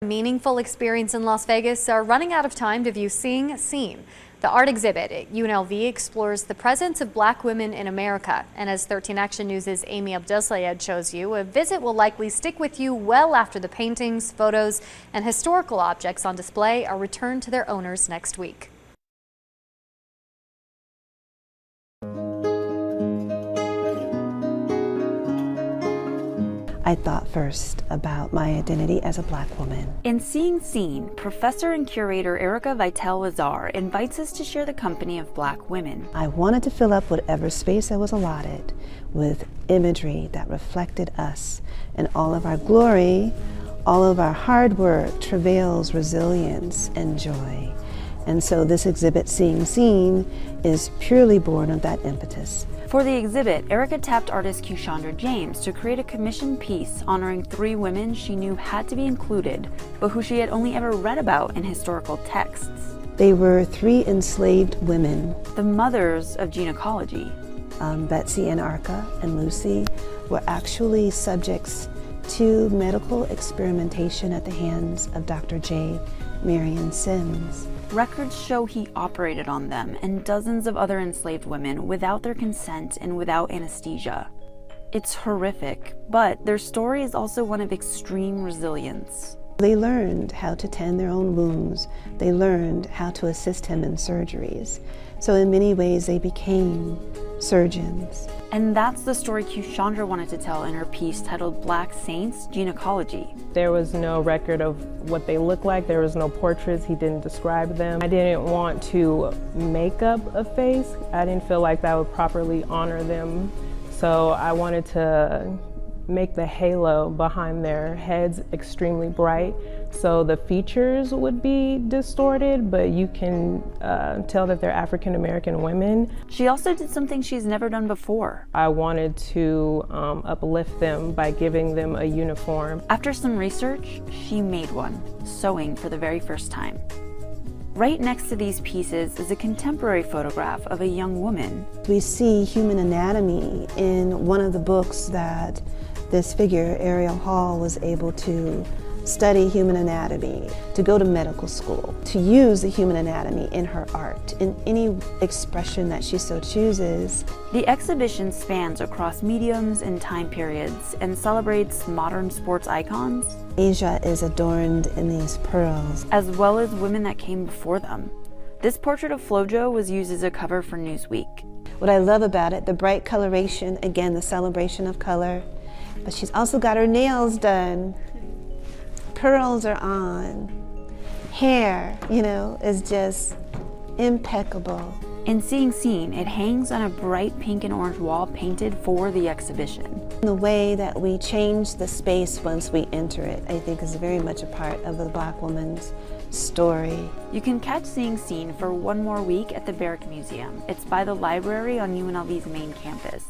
Meaningful experience in Las Vegas are running out of time to view Seeing Seen. The art exhibit at UNLV explores the presence of Black women in America. And as 13 Action News' Amy Abdelsayed shows you, a visit will likely stick with you well after the paintings, photos, and historical objects on display are returned to their owners next week. I thought first about my identity as a Black woman. In Seeing Seen, professor and curator Erica Vitale-Lazar invites us to share the company of Black women. I wanted to fill up whatever space I was allotted with imagery that reflected us and all of our glory, all of our hard work, travails, resilience, and joy. And so this exhibit, Seeing Seen, is purely born of that impetus. For the exhibit, Erica tapped artist Kushandra James to create a commissioned piece honoring 3 women she knew had to be included, but who she had only ever read about in historical texts. They were 3 enslaved women. The mothers of gynecology. Betsy and Arka and Lucy were actually subjects to medical experimentation at the hands of Dr. J. Marion Sims. Records show he operated on them and dozens of other enslaved women without their consent and without anesthesia. It's horrific, but their story is also one of extreme resilience. They learned how to tend their own wounds. They learned how to assist him in surgeries. So in many ways, they became surgeons. And that's the story Kushandra wanted to tell in her piece titled Black Saints, Gynecology. There was no record of what they looked like. There was no portraits. He didn't describe them. I didn't want to make up a face. I didn't feel like that would properly honor them. So I wanted to make the halo behind their heads extremely bright so the features would be distorted, but you can tell that they're African American women. She also did something she's never done before. I wanted to uplift them by giving them a uniform. After some research, she made one, sewing for the very first time. Right next to these pieces is a contemporary photograph of a young woman. We see human anatomy in one of the books that this figure, Ariel Hall, was able to study human anatomy, to go to medical school, to use the human anatomy in her art, in any expression that she so chooses. The exhibition spans across mediums and time periods and celebrates modern sports icons. Asia is adorned in these pearls, as well as women that came before them. This portrait of Flojo was used as a cover for Newsweek. What I love about it, the bright coloration, again, the celebration of color, but she's also got her nails done. Pearls are on. Hair, is just impeccable. In Seeing Seen, it hangs on a bright pink and orange wall painted for the exhibition. The way that we change the space once we enter it, I think, is very much a part of the Black woman's story. You can catch Seeing Seen for one more week at the Barrick Museum. It's by the library on UNLV's main campus.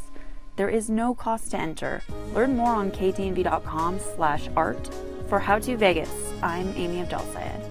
There is no cost to enter. Learn more on ktnv.com/art. For How To Vegas, I'm Amy Abdelsayed.